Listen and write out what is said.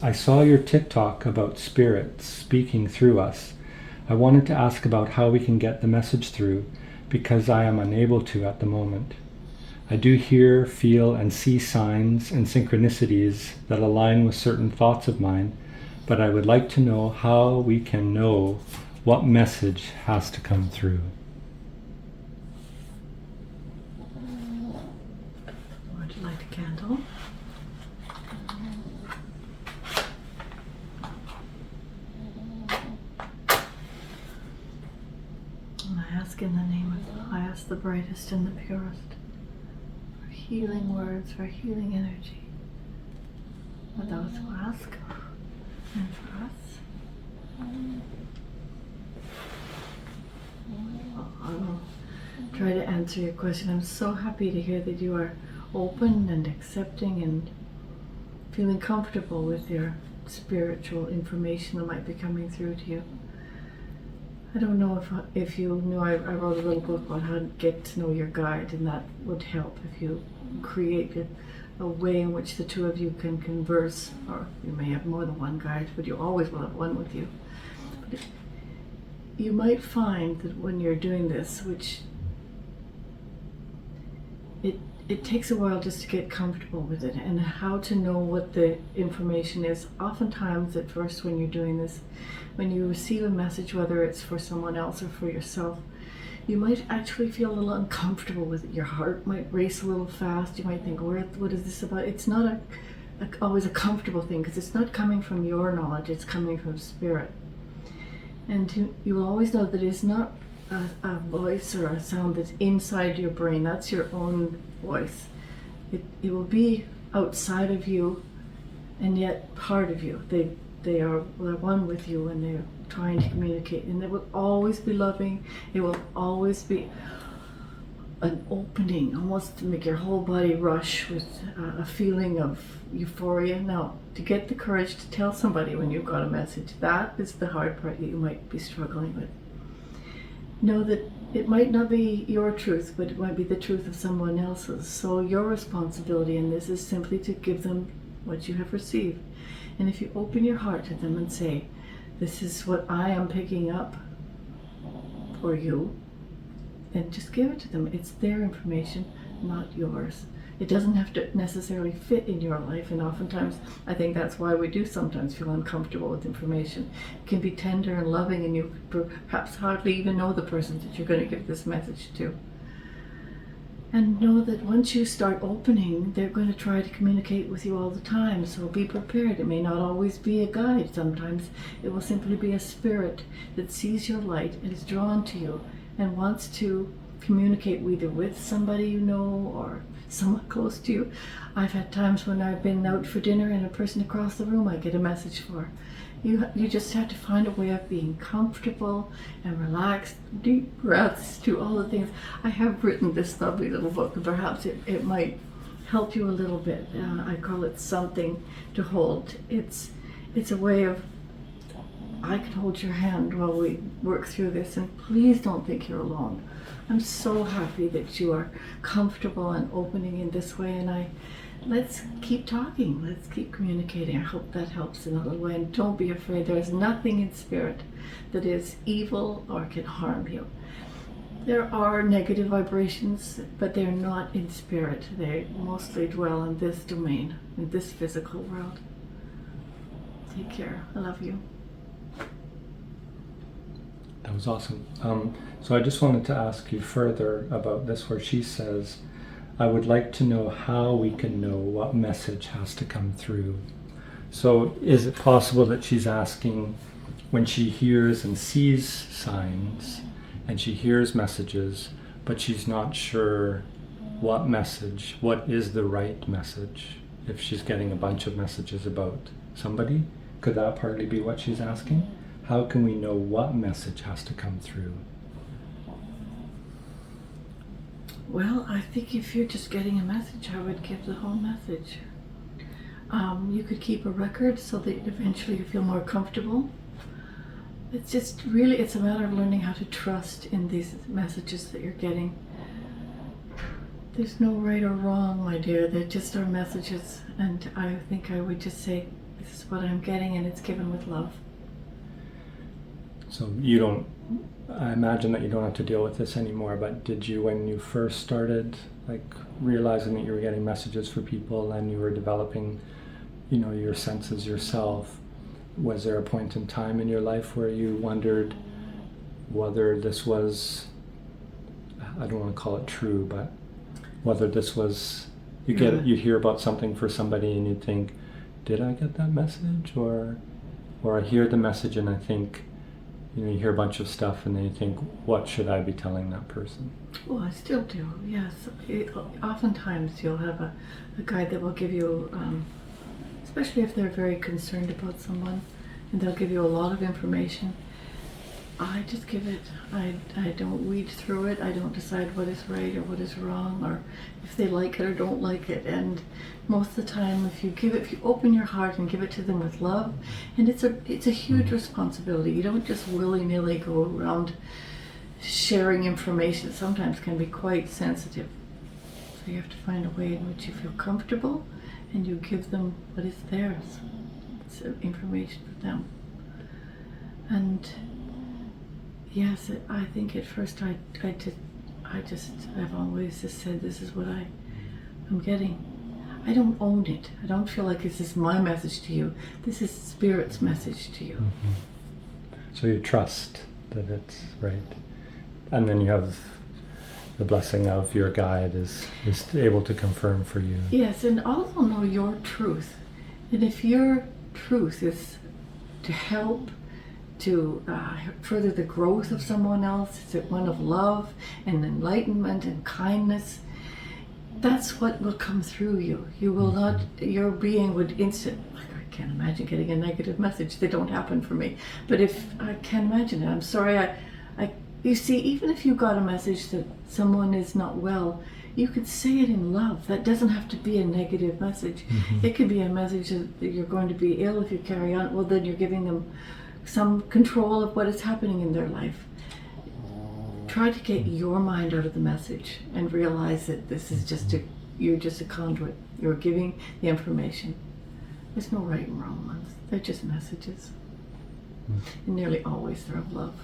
I saw your TikTok about spirits speaking through us. I wanted to ask about how we can get the message through because I am unable to at the moment. I do hear, feel, and see signs and synchronicities that align with certain thoughts of mine, but I would like to know how we can know what message has to come through. Would you like a candle? And I ask in the name of the highest, the brightest, and the purest, for healing words, for healing energy, for those who ask, and for us. Well, I will try to answer your question. I'm so happy to hear that you are open and accepting and feeling comfortable with your spiritual information that might be coming through to you. I don't know if you knew I wrote a little book on how to get to know your guide, and that would help if you create a way in which the two of you can converse, or you may have more than one guide, but you always will have one with you. But you might find that when you're doing this, which it takes a while just to get comfortable with it and how to know what the information is. Oftentimes at first when you're doing this, when you receive a message, whether it's for someone else or for yourself, you might actually feel a little uncomfortable with it. Your heart might race a little fast. You might think, what is this about? It's not always a comfortable thing because it's not coming from your knowledge, it's coming from spirit. And you will always know that it's not a voice or a sound that's inside your brain. That's your own voice. It will be outside of you and yet part of you. They're one with you and they're trying to communicate, and it will always be loving. It will always be an opening, almost to make your whole body rush with a feeling of euphoria. Now, to get the courage to tell somebody when you've got a message, that is the hard part that you might be struggling with. Know that it might not be your truth, but it might be the truth of someone else's. So your responsibility in this is simply to give them what you have received. And if you open your heart to them and say, this is what I am picking up for you, then just give it to them. It's their information, not yours. It doesn't have to necessarily fit in your life, and oftentimes I think that's why we do sometimes feel uncomfortable with information. It can be tender and loving, and you perhaps hardly even know the person that you're going to give this message to. And know that once you start opening, they're going to try to communicate with you all the time, so be prepared. It may not always be a guide. Sometimes it will simply be a spirit that sees your light and is drawn to you and wants to communicate either with somebody you know or someone close to you. I've had times when I've been out for dinner and a person across the room I get a message for. You just have to find a way of being comfortable and relaxed, deep breaths, do all the things. I have written this lovely little book, and perhaps it might help you a little bit. I call it Something to Hold. It's a way of, I can hold your hand while we work through this, and please don't think you're alone. I'm so happy that you are comfortable and opening in this way, and let's keep talking, let's keep communicating. I hope that helps in a little way, and don't be afraid. There's nothing in spirit that is evil or can harm you. There are negative vibrations, but they're not in spirit. They mostly dwell in this domain, in this physical world. Take care. I love you. That was awesome. So I just wanted to ask you further about this, where she says, I would like to know how we can know what message has to come through. So is it possible that she's asking when she hears and sees signs and she hears messages, but she's not sure what message, what is the right message, if she's getting a bunch of messages about somebody? Could that partly be what she's asking? How can we know what message has to come through? Well, I think if you're just getting a message, I would give the whole message. You could keep a record so that eventually you feel more comfortable. It's just really, it's a matter of learning how to trust in these messages that you're getting. There's no right or wrong, my dear. They're just our messages. And I think I would just say, This is what I'm getting, and it's given with love. So you don't, I imagine that you don't have to deal with this anymore, but did you, when you first started, like, realizing that you were getting messages for people and you were developing, your senses yourself, was there a point in time in your life where you wondered whether this was, I don't want to call it true, but whether this was, you hear about something for somebody and you think, did I get that message? Or I hear the message and I think, you hear a bunch of stuff and then you think, what should I be telling that person? Oh, I still do, yes. Oftentimes you'll have a guide that will give you, especially if they're very concerned about someone, and they'll give you a lot of information. I just give it. I don't weed through it. I don't decide what is right or what is wrong, or if they like it or don't like it. And most of the time, if you open your heart and give it to them with love, and it's a huge responsibility. You don't just willy-nilly go around sharing information. It sometimes can be quite sensitive. So you have to find a way in which you feel comfortable, and you give them what is theirs. It's information for them. And yes, I think at first I've always just said, this is what I'm getting. I don't own it. I don't feel like this is my message to you. This is Spirit's message to you. Mm-hmm. So you trust that it's right. And then you have the blessing of your guide is able to confirm for you. Yes, and also know your truth. And if your truth is to help, to further the growth of someone else, is it one of love and enlightenment and kindness, that's what will come through you. You will not, your being would I can't imagine getting a negative message. They don't happen for me. But if I can't imagine it, I'm sorry, you see, even if you got a message that someone is not well, you could say it in love. That doesn't have to be a negative message. Mm-hmm. It could be a message that you're going to be ill if you carry on. Well, then you're giving them some control of what is happening in their life. Try to get your mind out of the message and realize that this is you're just a conduit. You're giving the information. There's no right and wrong ones. They're just messages. And nearly always they're of love.